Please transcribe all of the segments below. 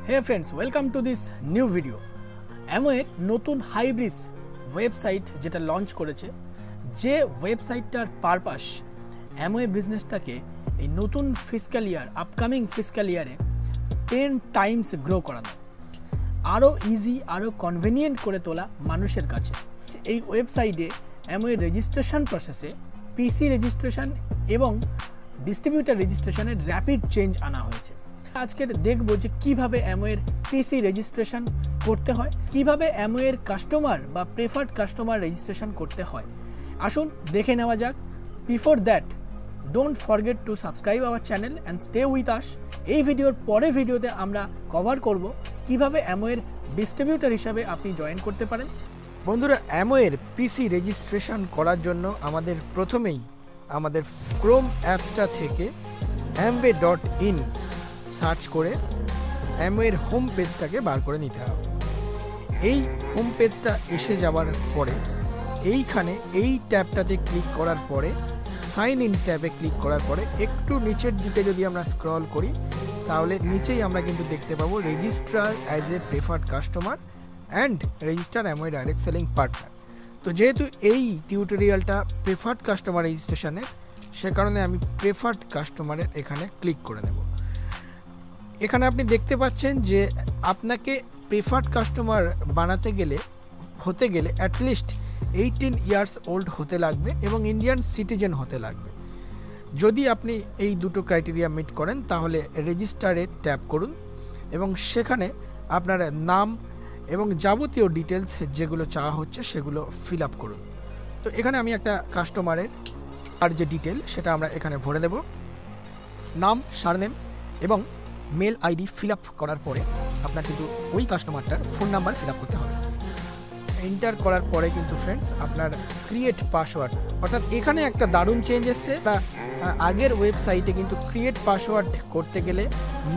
Hey friends, welcome to this new video. Amway নতুন hybrid website যেটা launch করেছে, যে ওয়েবসাইটটার পারপাস Amway বিজনেসটাকে এই নতুন ফিস্ক্যাল ইয়ার আপকামিং ফিস্ক্যাল ইয়ারে 10 টাইমস গ্রো করানো, আরও ইজি আরও কনভিনিয়েন্ট করে তোলা মানুষের কাছে। এই ওয়েবসাইটে Amway রেজিস্ট্রেশন প্রসেসে পিসি রেজিস্ট্রেশন এবং ডিস্ট্রিবিউটার রেজিস্ট্রেশনের র্যাপিড চেঞ্জ আনা হয়েছে। আজকে দেখব যে কিভাবে Amway পিসি রেজিস্ট্রেশন করতে হয়, কিভাবে Amway কাস্টমার বা প্রেফার্ড কাস্টমার রেজিস্ট্রেশন করতে হয়। আসুন দেখে নেওয়া যাক। Before that, don't forget to subscribe our channel and stay with আস। এই ভিডিওর পরের ভিডিওতে আমরা কভার করব কিভাবে Amway ডিস্ট্রিবিউটার হিসাবে আপনি জয়েন করতে পারেন। বন্ধুরা, Amway পিসি রেজিস্ট্রেশন করার জন্য আমাদের প্রথমেই আমাদের ক্রোম অ্যাপসটা থেকে amway.in সার্চ করে Amway হোম পেজটাকে বার করে নিতে হবে। এই হোম পেজটা এসে যাওয়ার পরে এইখানে এই ট্যাবটাতে ক্লিক করার পরে সাইন ইন ট্যাবে ক্লিক করার পরে একটু নিচের দিকে যদি আমরা স্ক্রল করি তাহলে নিচেই আমরা কিন্তু দেখতে পাবো register as a preferred customer and register Amway direct selling partner. তো যেহেতু এই টিউটোরিয়ালটা প্রেফার্ড কাস্টমার রেজিস্ট্রেশনের, সে কারণে আমি প্রেফার্ড কাস্টমারের এখানে ক্লিক করে নেব। এখানে আপনি দেখতে পাচ্ছেন যে আপনাকে প্রেফার্ড কাস্টমার বানাতে গেলে অ্যাটলিস্ট 18 ইয়ার্স ওল্ড হতে লাগবে এবং ইন্ডিয়ান সিটিজেন হতে লাগবে। যদি আপনি এই দুটো ক্রাইটেরিয়া মিট করেন তাহলে রেজিস্টারে ট্যাপ করুন এবং সেখানে আপনার নাম এবং যাবতীয় ডিটেলস যেগুলো চাওয়া হচ্ছে সেগুলো ফিল আপ করুন। তো এখানে আমি একটা কাস্টমারের আর যে ডিটেল সেটা আমরা এখানে ভরে দেব। নাম, সারনেম এবং মেল আইডি ফিল আপ করার পরে আপনার কিন্তু ওই কাস্টমারটার ফোন নাম্বার ফিল আপ করতে হবে। এন্টার করার পরে কিন্তু ফ্রেন্ডস আপনার ক্রিয়েট পাসওয়ার্ড, অর্থাৎ এখানে একটা দারুণ চেঞ্জ এসছে। আগের ওয়েবসাইটে কিন্তু ক্রিয়েট পাসওয়ার্ড করতে গেলে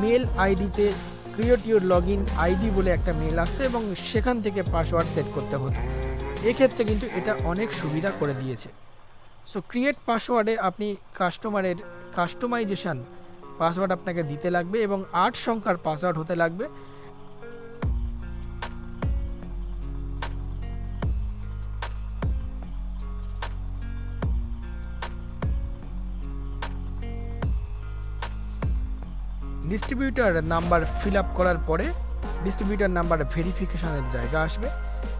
মেল আইডিতে create your log in ID বলে একটা মেল আসতো এবং সেখান থেকে পাসওয়ার্ড সেট করতে হতো। এক্ষেত্রে কিন্তু এটা অনেক সুবিধা করে দিয়েছে। সো ক্রিয়েট পাসওয়ার্ডে আপনি কাস্টমারের কাস্টমাইজেশন পাসওয়ার্ড আপনাকে দিতে লাগবে এবং 8 সংখ্যার পাসওয়ার্ড হতে লাগবে। ডিস্ট্রিবিউটার নাম্বার ফিল আপ করার পরে ডিস্ট্রিবিউটার নাম্বার ভেরিফিকেশনের জায়গা আসবে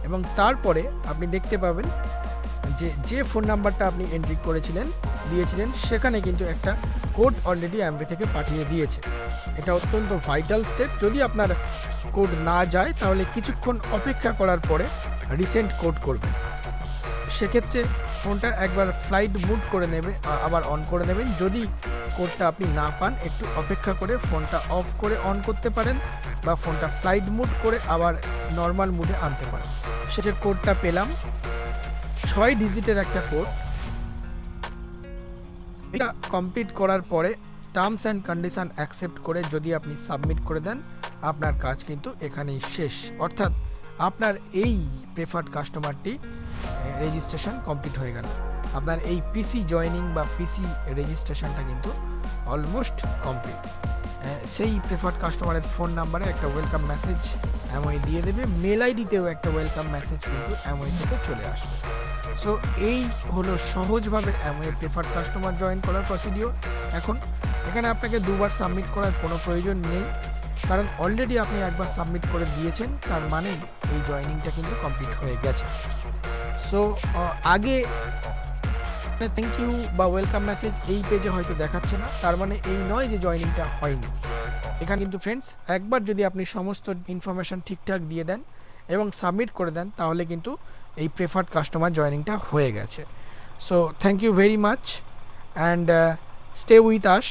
এবং তারপরে আপনি দেখতে পাবেন যে ফোন নাম্বারটা আপনি এন্ট্রি দিয়েছিলেন সেখানে কিন্তু একটা কোড অলরেডি Amway থেকে পাঠিয়ে দিয়েছে। এটা অত্যন্ত ভাইটাল স্টেপ। যদি আপনার কোড না যায় তাহলে কিছুক্ষণ অপেক্ষা করার পরে রিসেন্ট কোড করবে। সেক্ষেত্রে ফোনটা একবার ফ্লাইট মুড করে নেবে, আবার অন করে নেবেন। যদি কোডটা আপনি না পান একটু অপেক্ষা করে ফোনটা অফ করে অন করতে পারেন বা ফোনটা ফ্লাইট মুড করে আবার নর্মাল মুডে আনতে পারেন। সেটার কোডটা পেলাম 6 ডিজিটের একটা কোড। এটা কমপ্লিট করার পরে টার্মস অ্যান্ড কন্ডিশন অ্যাকসেপ্ট করে যদি আপনি সাবমিট করে দেন আপনার কাজ কিন্তু এখানেই শেষ। অর্থাৎ আপনার এই প্রেফার্ড কাস্টমারটি রেজিস্ট্রেশন কমপ্লিট হয়ে গেল। আপনার এই পিসি জয়েনিং বা পিসি রেজিস্ট্রেশনটা কিন্তু অলমোস্ট কমপ্লিট। সেই প্রেফার্ড কাস্টমারের ফোন নাম্বারে একটা ওয়েলকাম মেসেজ Amway দিয়ে দেবে, মেল আইডিতেও একটা ওয়েলকাম মেসেজ কিন্তু Amway থেকে চলে আসবে। সো এই হলো সহজভাবে Amway প্রেফার্ড কাস্টমার জয়েন করার প্রসিডিওর। এখন এখানে আপনাকে দুবার সাবমিট করার কোনো প্রয়োজন নেই, কারণ অলরেডি আপনি একবার সাবমিট করে দিয়েছেন, তার মানে এই জয়েনিংটা কিন্তু কমপ্লিট হয়ে গেছে। সো আগে থ্যাংক ইউ বা ওয়েলকাম মেসেজ এই পেজে হয়তো দেখাচ্ছে না, তার মানে এই নয় যে জয়েনিংটা হয়নি। এখানে কিন্তু ফ্রেন্ডস একবার যদি আপনি সমস্ত ইনফরমেশন ঠিকঠাক দিয়ে দেন এবং সাবমিট করে দেন তাহলে কিন্তু এই প্রেফার্ড কাস্টমার জয়েনিংটা হয়ে গেছে। So thank you very much and stay with us.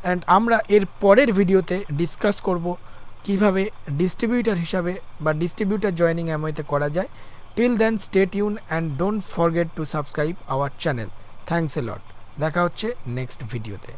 And আমরা এর পরের ভিডিওতে ডিসকাস করব কিভাবে ডিস্ট্রিবিউটার হিসাবে বা ডিস্ট্রিবিউটার জয়েনিং Amwayতে করা যায়। Till then stay tune and don't forget to subscribe our channel. Thanks a lot. দেখা হচ্ছে নেক্সট ভিডিওতে।